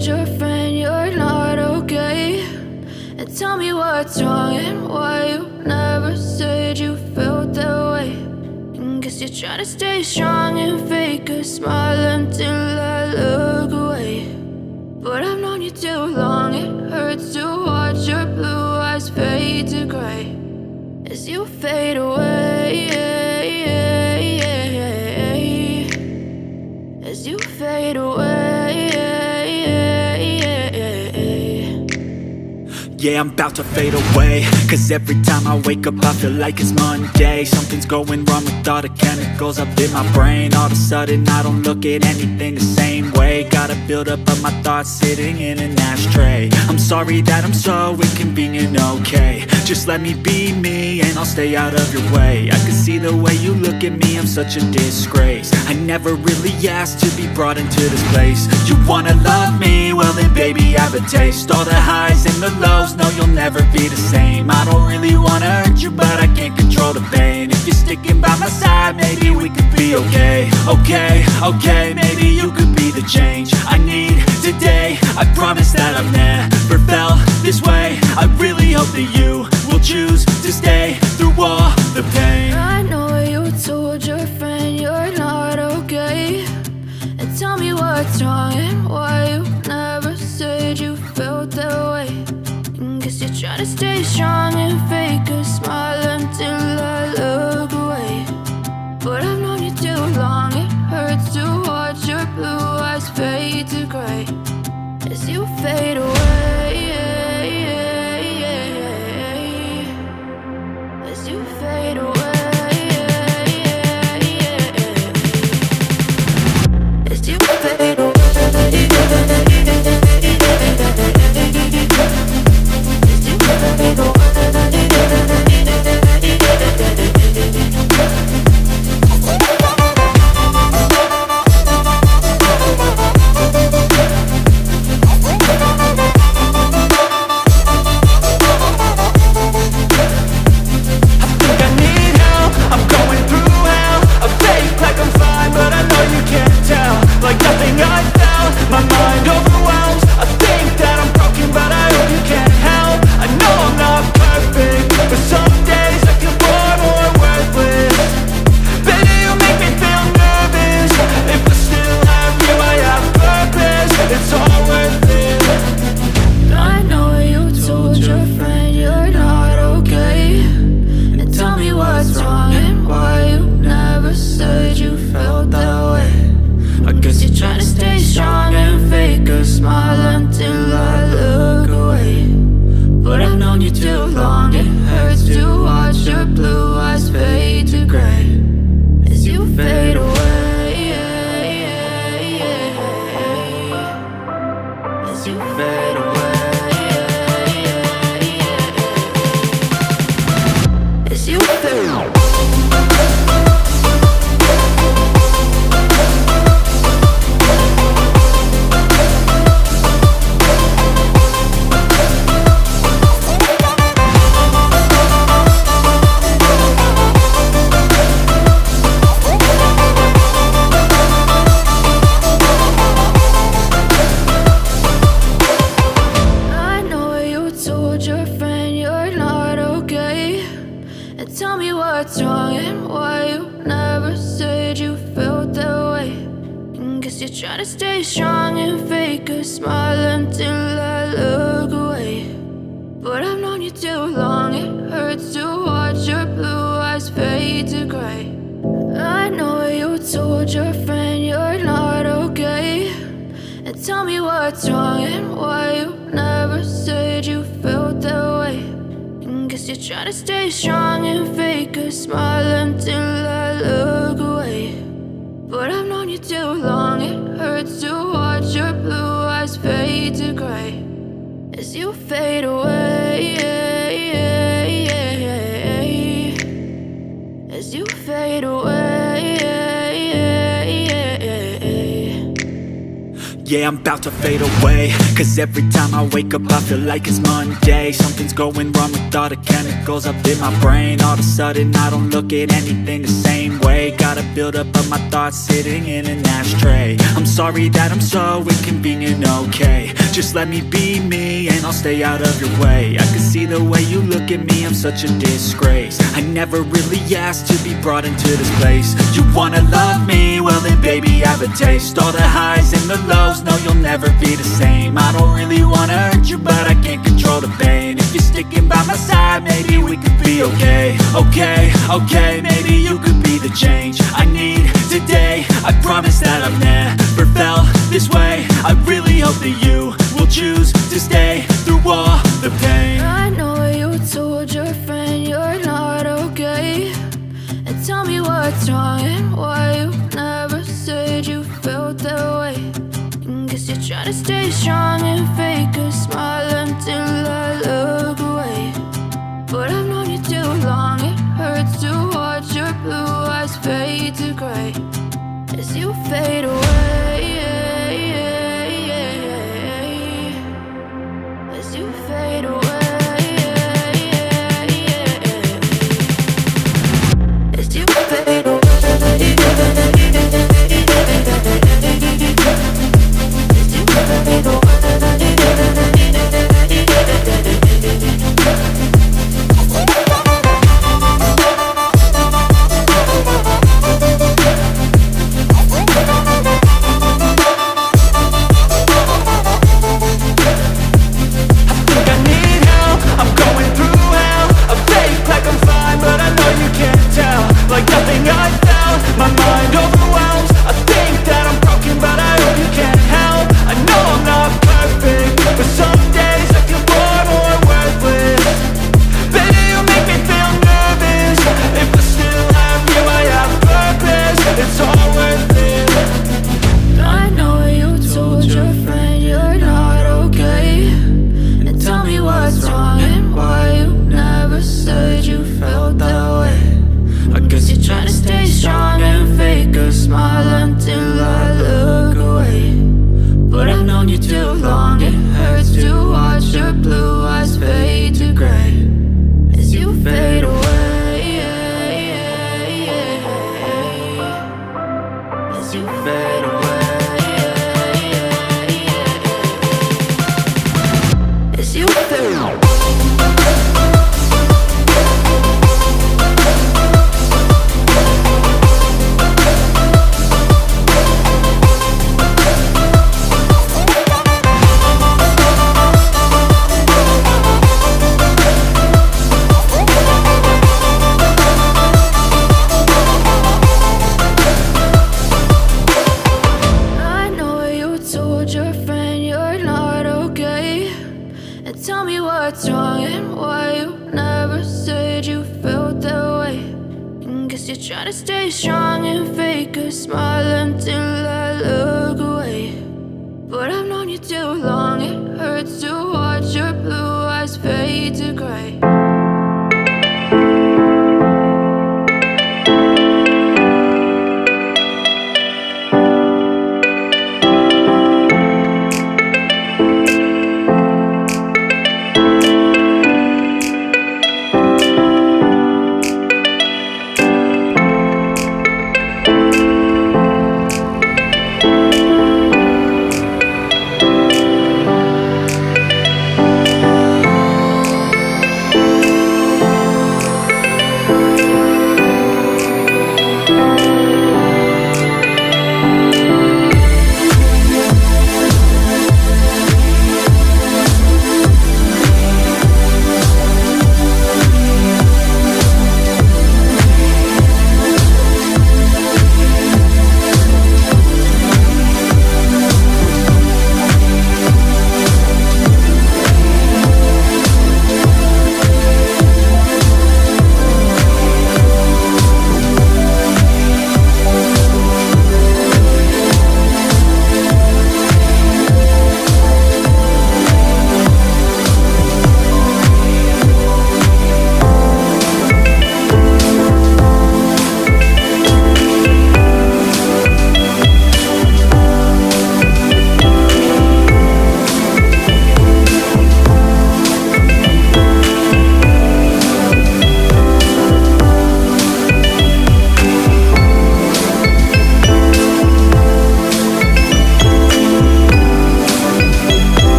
told your friend you're not okay? And tell me what's wrong and why you never said you felt that way. And guess you're trying to stay strong and fake a smile until I look away. But I've known you too long, it hurts to watch your blue eyes fade to gray as you fade away, as you fade away. Yeah, I'm about to fade away, cause every time I wake up I feel like it's Monday. Something's going wrong with all the chemicals up in my brain. All of a sudden I don't look at anything the same way. Got a buildup of my thoughts sitting in an ashtray. I'm sorry that I'm so inconvenient, okay? Just let me be me and I'll stay out of your way. I can see the way you look at me, I'm such a disgrace. I never really asked to be brought into this place. You wanna love me? Well then baby have a taste. All the highs and the lows, no, you'll never be the same. I don't really wanna hurt you, but I can't control the pain. If you're sticking by my side, maybe we could be okay. Okay, maybe you could be the change I need today. I promise that I've never felt this way. I really hope that you will choose to stay through all the pain. I know you told your friend you're not okay. And tell me what's wrong and why you never said you felt that way. Guess you're trying to stay strong and fake a smile until I look away. But I've known you too long, it hurts to watch your blue eyes fade to gray as you fade away, as you fade away, as you fade away. Try to stay strong and fake a smile until I look away. But I've known you too long, it hurts to watch your blue eyes fade to gray as you fade away, as you fade away. Yeah, I'm about to fade away, cause every time I wake up I feel like it's Monday. Something's going wrong with all the chemicals up in my brain. All of a sudden I don't look at anything the same way. Got a buildup of my thoughts sitting in an ashtray. I'm sorry that I'm so inconvenient, okay. Just let me be me and I'll stay out of your way. I can see the way you look at me, I'm such a disgrace. I never really asked to be brought into this place. You wanna love me? Well then baby, have a taste. All the highs and the lows, no, you'll never be the same. I don't really wanna hurt you, but I can't control the pain. If you're sticking by my side, maybe we could be okay. Okay, maybe you could be the change I need today. I promise that I've never felt this way. I really hope that you will choose to stay through all the pain. I know you told your friend you're not okay, and tell me what's wrong and why you never said you felt that way. Guess you're trying to stay strong and fake a smile until I look away. But I've known you too long, it hurts to watch your blue eyes fade to gray as you fade away. As you fade away. As you fade away. Tell me what's wrong and why you never said you felt that way. Guess you're trying to stay strong and fake a smile until I look away.